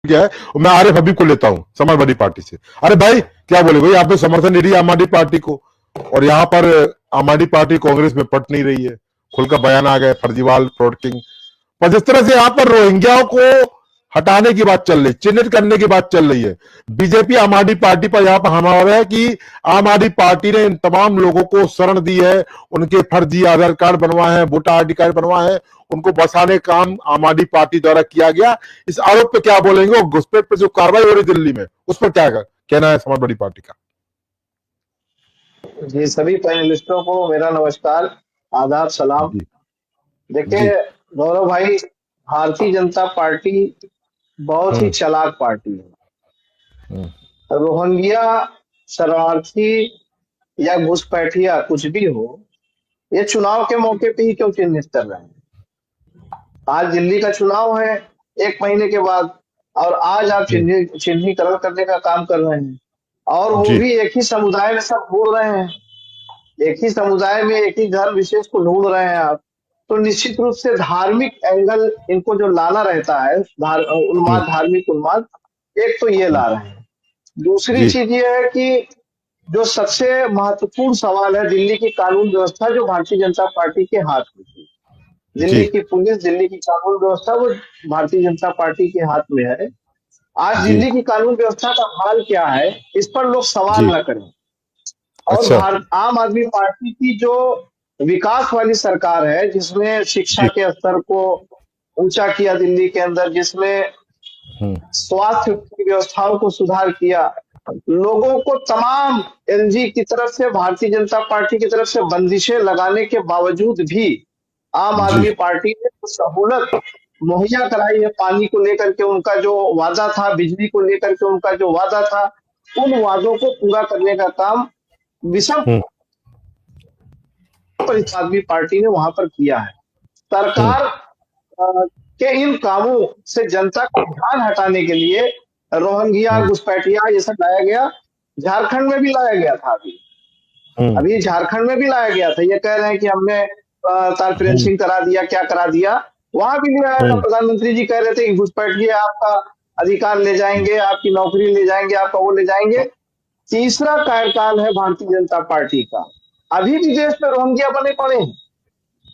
क्या है, मैं आरिफ हबीब को लेता हूं समाजवादी पार्टी से। अरे भाई क्या बोले भाई, आपने समर्थन नहीं दिया आम आदमी पार्टी को, और यहाँ पर आम आदमी पार्टी कांग्रेस में पट नहीं रही है, खुलकर बयान आ गए फर्जीवाल फ्रॉडकिंग। पर जिस तरह से यहाँ पर रोहिंग्याओं को हटाने की बात चल रही, चिन्हित करने की बात चल रही है, बीजेपी आम आदमी पार्टी पर यहाँ पर हमला है कि आम आदमी पार्टी ने इन तमाम लोगों को शरण दी है, उनके फर्जी आधार कार्ड बनवाए हैं, वोटर आईडी कार्ड बनवाए हैं, उनको बसाने का काम आम आदमी पार्टी द्वारा किया गया। इस आरोप पे क्या बोलेंगे, और घुसपैठ पे जो कार्रवाई हो रही दिल्ली में, उस पर क्या कहना है समाजवादी पार्टी का? जी, सभी पैनलिस्टों को मेरा नमस्कार, आदाब, सलाम। जी देखिए गौरव भाई, भारतीय जनता पार्टी बहुत ही चालाक पार्टी है। रोहिंग्या शरणार्थी या घुसपैठिया कुछ भी हो, ये चुनाव के मौके पे ही क्यों चिन्हित कर रहे हैं? आज दिल्ली का चुनाव है 1 महीने के बाद, और आज आप चिन्हीकरण करने का काम कर रहे हैं, और वो भी एक ही समुदाय में सब बोल रहे हैं, एक ही समुदाय में एक ही धर्म विशेष को ढूंढ रहे हैं आप। तो निश्चित रूप से धार्मिक एंगल इनको जो लाना रहता है, उन्माद, धार्मिक उन्माद, एक तो ये ला रहे हैं। दूसरी चीज ये है कि जो सबसे महत्वपूर्ण सवाल है, दिल्ली की कानून व्यवस्था जो भारतीय जनता पार्टी के हाथ में थी, दिल्ली की पुलिस, दिल्ली की कानून व्यवस्था वो भारतीय जनता पार्टी के हाथ में है। आज दिल्ली की कानून व्यवस्था का हाल क्या है, इस पर लोग सवाल न करें। और आम आदमी पार्टी की जो विकास वाली सरकार है, जिसमें शिक्षा के स्तर को ऊंचा किया दिल्ली के अंदर, जिसमें स्वास्थ्य की व्यवस्थाओं को सुधार किया, लोगों को तमाम एलजी की तरफ से, भारतीय जनता पार्टी की तरफ से बंदिशें लगाने के बावजूद भी आम आदमी पार्टी ने सहूलत मुहैया कराई है। पानी को लेकर के उनका जो वादा था, बिजली को लेकर के उनका जो वादा था, उन वादों को पूरा करने का काम विषम पर इस आदमी पार्टी ने वहां पर किया है। सरकार के इन कामों से जनता का ध्यान हटाने के लिए रोहिंग्या, घुसपैठिया ये सब लाया गया। झारखंड में भी लाया गया था, अभी झारखंड में भी लाया गया था। ये कह रहे हैं कि हमने तार फ्रेंसिंग करा दिया, क्या करा दिया, वहां भी लिया था। प्रधानमंत्री जी कह रहे थे कि घुसपैठिए आपका अधिकार ले जाएंगे, आपकी नौकरी ले जाएंगे, आपका वो ले जाएंगे। तीसरा कार्यकाल है भारतीय जनता पार्टी का, अभी भी देश में रोहिंग्या बने पड़े हैं।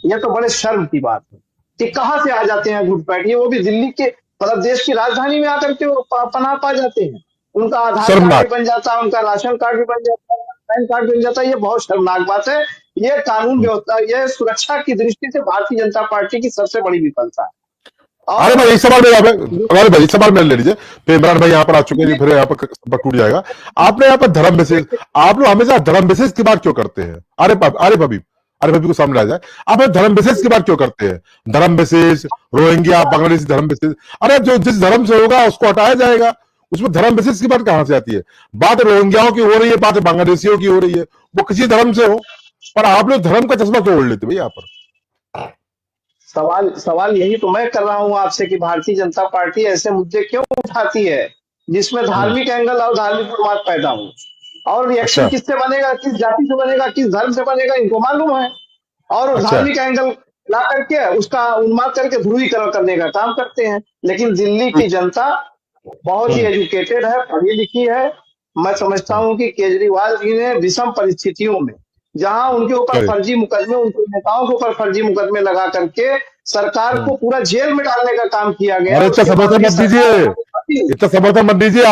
यह तो बड़े शर्म की बात है कि कहां से आ जाते हैं घुसपैठिए, वो भी दिल्ली के, मतलब देश की राजधानी में आकर के पनाह पा जाते हैं। उनका आधार कार्ड बन जाता है, उनका राशन कार्ड भी बन जाता है, पैन कार्ड बन जाता है। ये बहुत शर्मनाक बात है। ये कानून व्यवस्था, ये सुरक्षा की दृष्टि से भारतीय जनता पार्टी की सबसे बड़ी विफलता है। अरे भाई, इस सवाल में अरे भाई, इस सवाल में ले लीजिए, फिर इमरान भाई यहाँ पर आ चुके हैं, फिर यहाँ पर टूट जाएगा। आपने यहाँ पर धर्म विशेष, आप लोग हमेशा धर्म विशेष की बात क्यों करते हैं? अरे भाभी को सामने आ जाए, आप धर्म विशेष की बात क्यों करते हैं? धर्म विशेष, रोहिंग्या, बांग्लादेशी धर्म विशेष, अरे जो जिस धर्म से होगा उसको हटाया जाएगा, उसमें धर्म विशेष की बात कहां से आती है? बात रोहिंग्याओं की हो रही है, बात बांग्लादेशियों की हो रही है, वो किसी धर्म से हो, पर आप लोग धर्म का चश्मा क्यों ओढ़ लेते भाई यहाँ पर? सवाल यही तो मैं कर रहा हूं आपसे कि भारतीय जनता पार्टी ऐसे मुद्दे क्यों उठाती है जिसमें धार्मिक एंगल और धार्मिक उन्माद पैदा हो, और रिएक्शन किससे बनेगा, किस जाति से बनेगा, किस धर्म से बनेगा, इनको मालूम है। और धार्मिक एंगल ला करके उसका उन्माद करके ध्रुवीकरण करने का काम करते हैं। लेकिन दिल्ली की जनता बहुत ही एजुकेटेड है, पढ़ी लिखी है। मैं समझता हूं कि केजरीवाल जी ने विषम परिस्थितियों में, जहां उनके ऊपर फर्जी मुकदमे, उनके नेताओं के ऊपर फर्जी मुकदमे लगा करके सरकार को पूरा जेल में डालने का काम किया गया। इतना समर्थन मत दीजिए,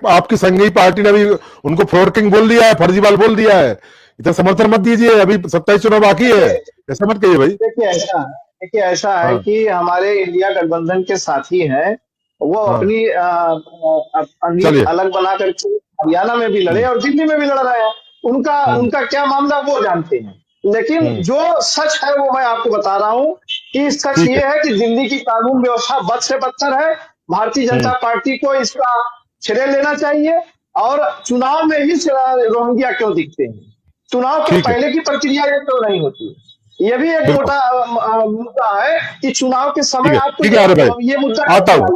आपकी संघीय पार्टी ने भी उनको फ्रॉडकिंग बोल दिया है, फर्जीवाल बोल दिया है। इतना समर्थन मत दीजिए, अभी 27 चुनाव बाकी है, ऐसा मत कहिए भाई। देखिए ऐसा है कि हमारे इंडिया गठबंधन के साथी हैं, वो अपनी अलग बना करके हरियाणा में भी लड़े और दिल्ली में भी लड़ रहे हैं। उनका क्या मामला वो जानते हैं। लेकिन जो सच है वो मैं आपको बता रहा हूं कि सच ये है कि दिल्ली की कानून व्यवस्था बद से बदतर है। भारतीय जनता पार्टी को इसका श्रेय लेना चाहिए। और चुनाव में ही रोहिंग्या क्यों दिखते हैं, चुनाव के पहले की प्रक्रिया ये क्यों नहीं होती? ये भी एक मोटा मुद्दा है कि चुनाव के समय आपको ये मुद्दा